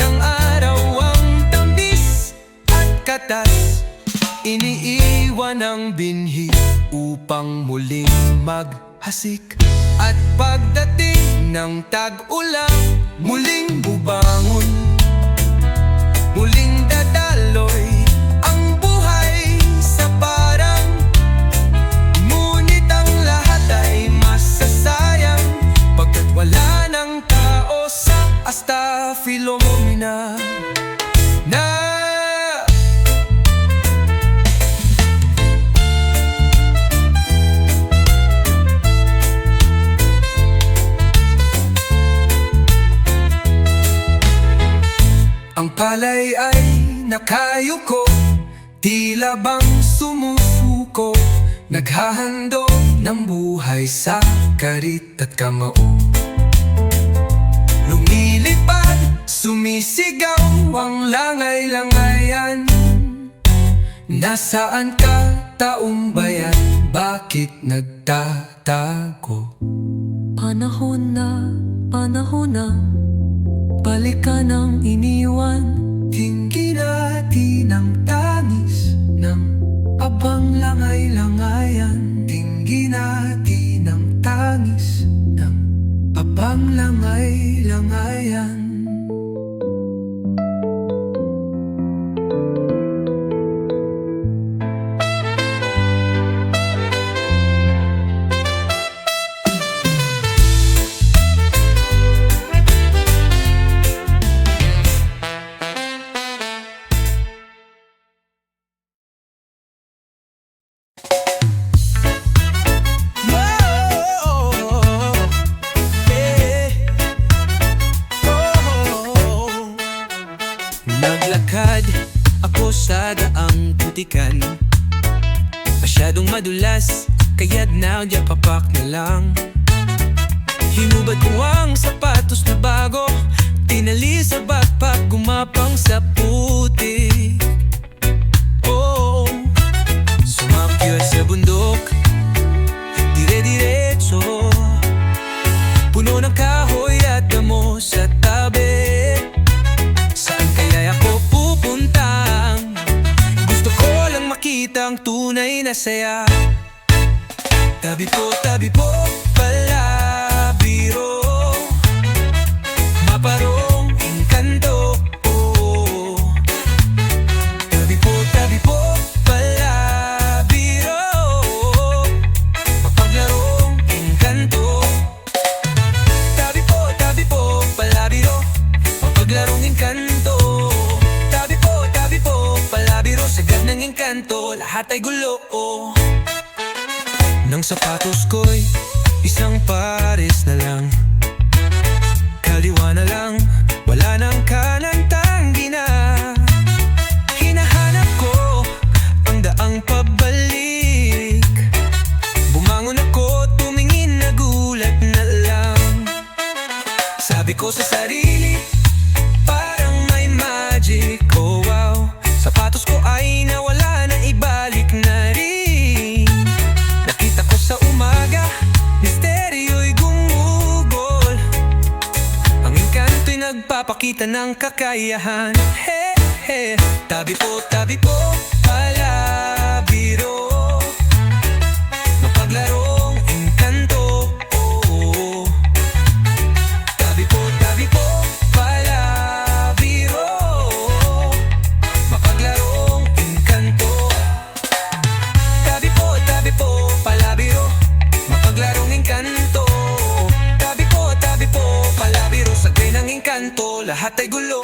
ng araw ang tamis at katas, iniiwan ang binhi upang muling maghasik. At pagdating ng tag-ulan, muling bubangon, muling dadaloy ang buhay sa parang. Ngunit ang lahat ay masasayang pagkat wala ng tao sa Stafilumena na. Ang palay ay nakayuko, tila bang sumusuko, naghahandog ng buhay sa karit at kamao. Lumilipad, sumisigaw ang langay-langayan. Nasaan ka, taong bayan? Bakit nagtatago? Panahon na balikan ang iniwan. Tingin natin ang tangis ng abang langay-langayan. Tingin natin ang tangis ng abang langay-langayan. Naglalakad ako sa daang putikan, masyadong madulas, kaya't nagyapapak na lang. Hinubad ko ang sapatos na bago, tinali sa backpack, gumapang sa putik. Oh, sumakyat sa bundok, dire-diretso, puno ng kahoy at damo sa tabi. Saan kaya ako pupuntang? Gusto ko lang makita ang tunay na saya. Tabi po, palabiro, maparong engkanto. Oh. Tabi po, palabiro, mapaglarong engkanto. Tabi po, palabiro, mapaglarong engkanto. Tabi po, palabiro, sagad ng engkanto, lahat ay gulo. Oh. Nang sapatos ko'y isang pares na lang, kaliwa na lang, wala nang kanan, tanggi na. Hinahanap ko ang daang pabalik, bumangon ako, tumingin, nagulat na lang. Sabi ko sa sarili, parang may magic. Oh wow, sapatos ko ay nawala na, ibalik na rin. Nakita ko sa umaga, misteryo'y gumugol, ang engkanto'y nagpapakita ng kakayahan. He, he. Tabi po, palabiro, mapaglarong engkanto. Oh. Tabi po, palabiro, mapaglarong engkanto. Tabi po, palabiro, mapaglarong engkanto. Tabi po, palabiro, sagay ng engkanto, lahat ay gulo.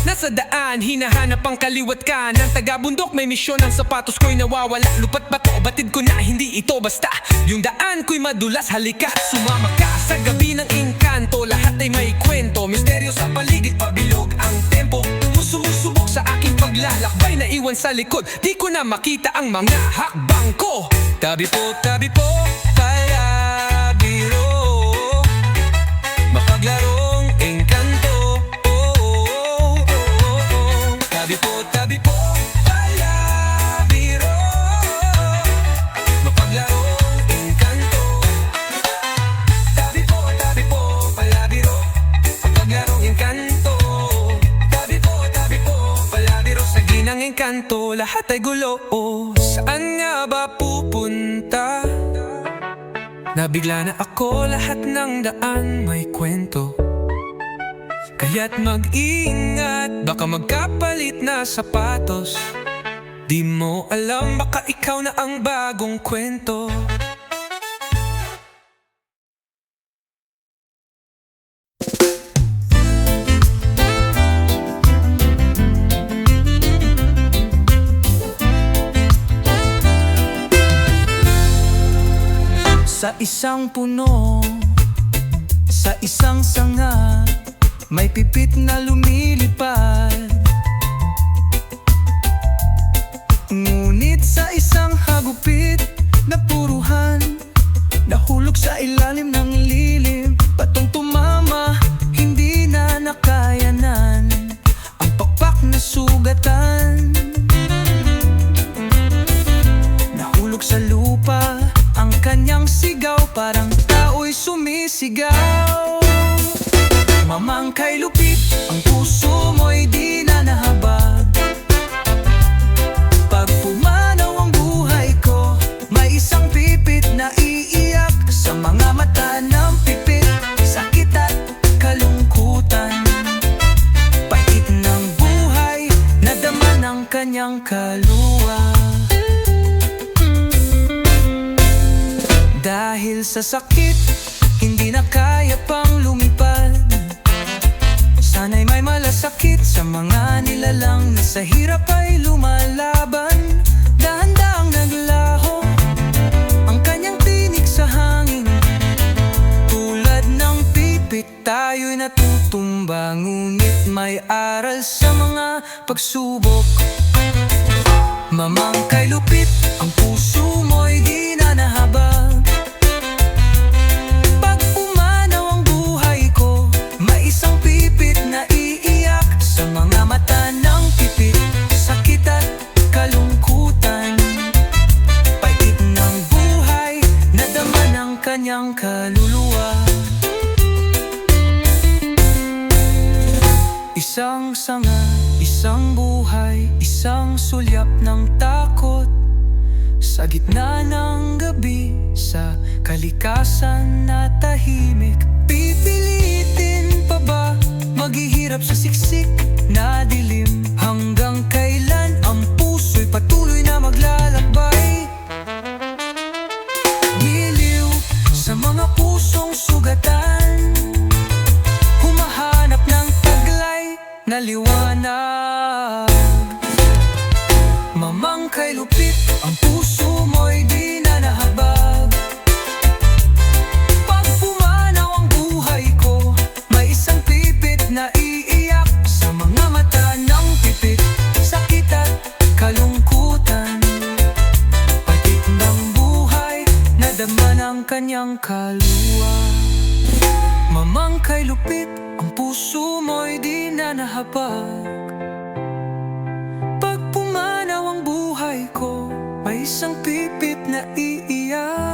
Nasa daan, hinahanap ang kaliwat kanan, taga-bundok, may misyon, ang sapatos ko'y nawawala. Lupat bato, batid ko na hindi ito basta. Yung daan ko'y madulas, halika't sumama ka. Sa gabi ng engkanto, lahat ay may kwento, misteryo sa paligid, pabilog ang tempo. Sumusubok sa aking paglalakbay, naiwan sa likod, di ko na makita ang mga hakbang ko. Tabi po, palabiro, mapaglarong engkanto. Tabi po, palabiro, mapaglarong engkanto. Tabi po, palabiro, mapaglarong engkanto. Tabi po, palabiro, sa ginang engkanto, lahat ay gulo. Saan nga ba pupunta? Nabigla na ako, lahat ng daan may kwento. Kaya't mag-ingat, baka magkapalit na sapatos. Di mo alam, baka ikaw na ang bagong kwento. Sa isang puno, sa isang sanga, may pipit na lumilipad. Ngunit sa isang hagupit na puruhan, nahulog sa ilalim ng lilim. Batong tumama, hindi na nakayanan ang pakpak na sugatan. Nahulog sa lupa ang kanyang sigaw, parang tao'y sumisigaw. Mamangkay lupit, ang puso mo'y di na nahabag. Pag pumanaw ang buhay ko, may isang pipit na iiyak sa mga mata ng pipit. Sakit at kalungkutan, pait ng buhay, nadama ng kanyang kaluwa. Dahil sa sakit, hindi na kaya pang lumipad. Sana'y may malasakit sa mga nilalang na sa hirap ay lumalaban. Dahan-dahang naglaho ang kanyang tinig sa hangin. Tulad ng pipit, tayo'y natutumba. magtagumbang ngunit may aral sa mga pagsubok. Mamang kay lupit, ang puso mo'y di na nahabag. Pag pumanaw ang buhay ko, may isang pipit na iiyak sa mga mata ng pipit. Sakit at kalungkutan, pait ng buhay, nadama ng kanyang kaluluwa. Isang sanga, isang buhay, isang sulyap ng takot. Sa gitna ng gabi, sa kalikasan na tahimik, pipilitin pa ba maghihirap sa siksik na dilim? Hanggang kailan ang puso'y patuloy na maglalakbay? Giliw sa mga pusong sugatan, humahanap ng taglay na liwanag. Mamang kay lupit, ang puso mo'y di na nahabag. Pag pumanaw ang buhay ko, may isang pipit na iiyak sa mga mata ng pipit. Sakit at kalungkutan, pait ng buhay, nadama ng kanyang kaluluwa. Mamang kay lupit, ang puso mo'y di na nahabag. Pag pumanaw ang buhay ko, may isang pipit na iiyak.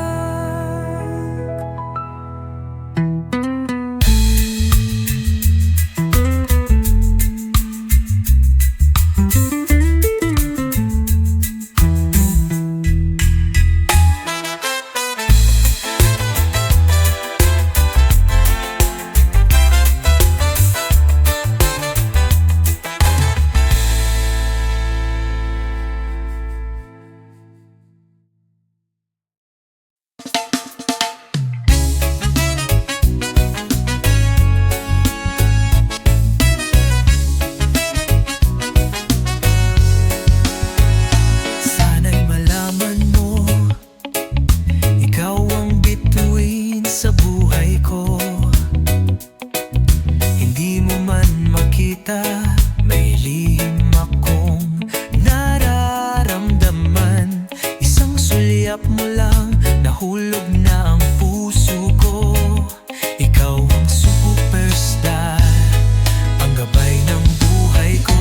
Sana'y malaman mo, ikaw ang bituin sa buhay ko. Hindi mo man makita, may lihim akong nararamdaman. Isang sulyap mo lang, nahulog na ang puso ko. Ikaw ang superstar, ang gabay ng buhay ko.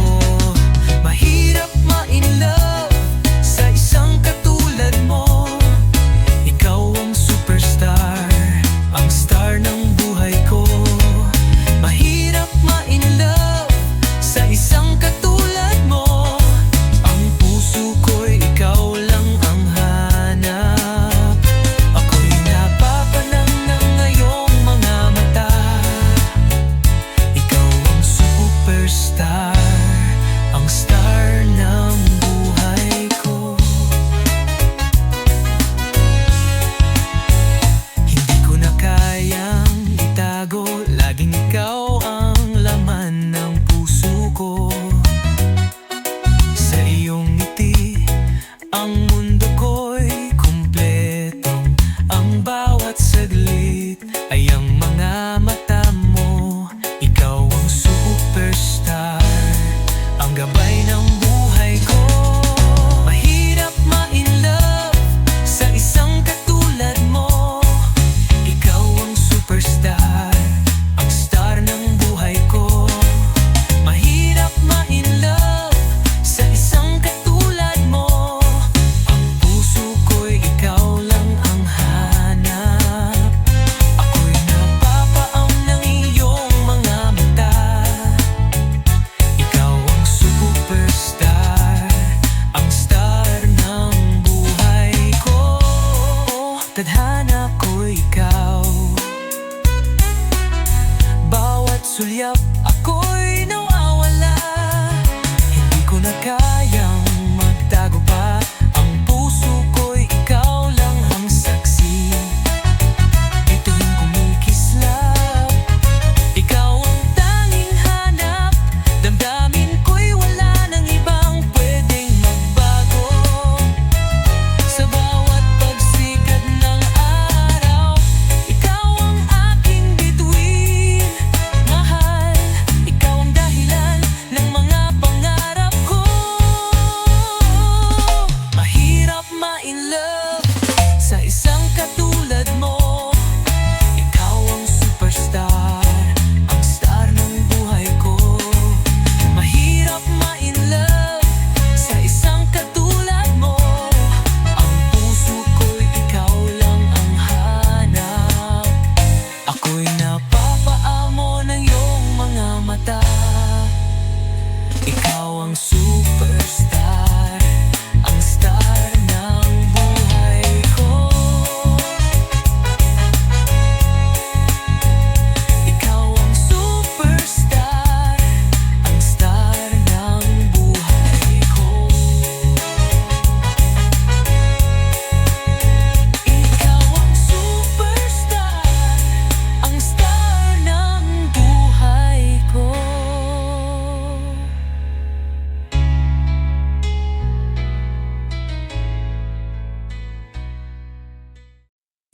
Mahirap ma-inlove sa isang katulad mo. Ikaw ang superstar, ang star ng buhay ko. Mahirap ma-inlove sa isang katulad mo. Ang puso ko'y ikaw lang ang hanap. Ako'y napapanang ng ngayong mga mata. Ikaw ang superstar, ang star ng buhay ko. Hindi ko na kayang itago, laging ikaw ang laman ng puso ko. Sa iyong ngiti, ang mundo ko'y kumpletong. Ang bawat saglit ay ang mga mata mo. Ikaw ang superstar.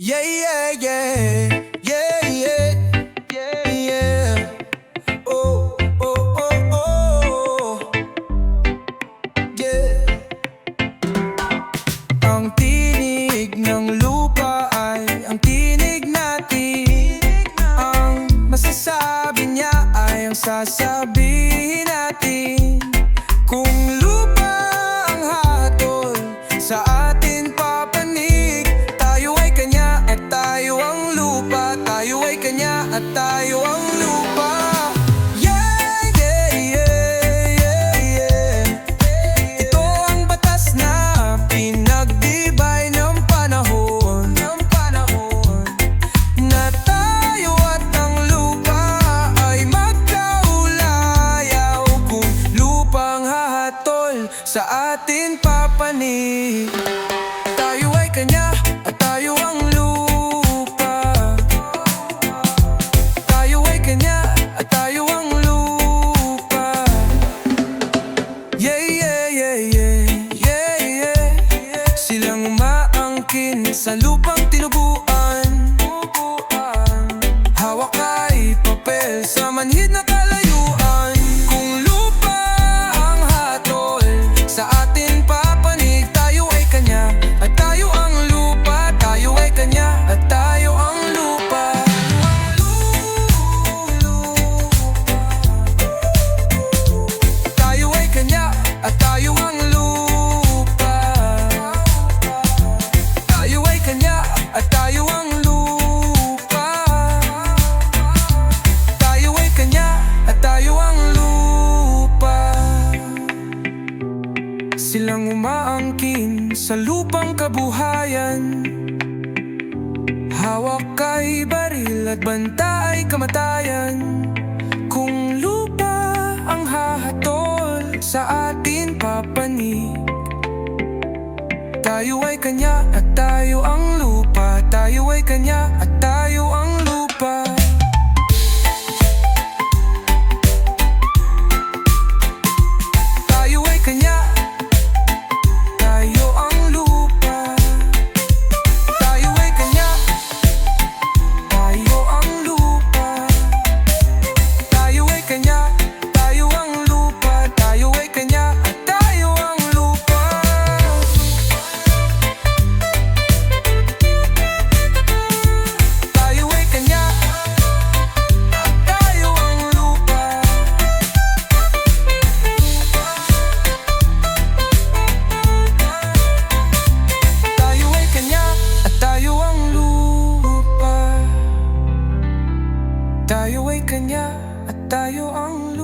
Yeah, yeah, yeah. Yeah, yeah. Yeah, yeah. Oh, oh, oh, oh. Yeah. Ang tinig ng lupa ay ang tinig natin. Ang masasabi niya ay ang sasabihin natin. Kung lupa ang hatol sa atin papanig, tayo ay kanya at tayo ang lupa. Tayo ay kanya at tayo ang lupa. Yeah, yeah, yeah, yeah, yeah. Ito ang batas na pinagtibay ng panahon, na tayo at ang lupa ay magkaulayaw. Kung lupang hahatol sa atin papanig, tayo ay kanya at tayo ang lupa. Tayo ay kanya at tayo ang lupa. Yeah, yeah, yeah, yeah, yeah, yeah. Silang umaangkin sa lupang tinubuan. Hawak ay papel sa manhid na kalayuan. Kung lupa ang hatol sa atin papanig, tayo ay kanya at tayo ang lupa. Tayo ay kanya at tayo ang lupa. Tayo ay kanya at tayo ang lupa. Tayo ay kanya at tayo ang lupa. Tayo ay kanya at tayo ang lupa. Silang umaangkin sa lupang kabuhayan. Hawak ay baril at banta ay kamatayan. Kung lupa ang hahatol sa atin papanig, tayo ay kanya at tayo ang lupa. Tayo ay kanya at tayo ang lupa. Tayo ay kanya, tayo ang lupa. Tayo ay kanya, tayo ang lupa. Tayo ay kanya, tayo ang lupa. Tayo ay kanya at tayo ang lupa. Tayo ay kanya at tayo ang lupa. Tayo ay kanya at tayo ang lupa. Tayo ay kanya at tayo ang lupa.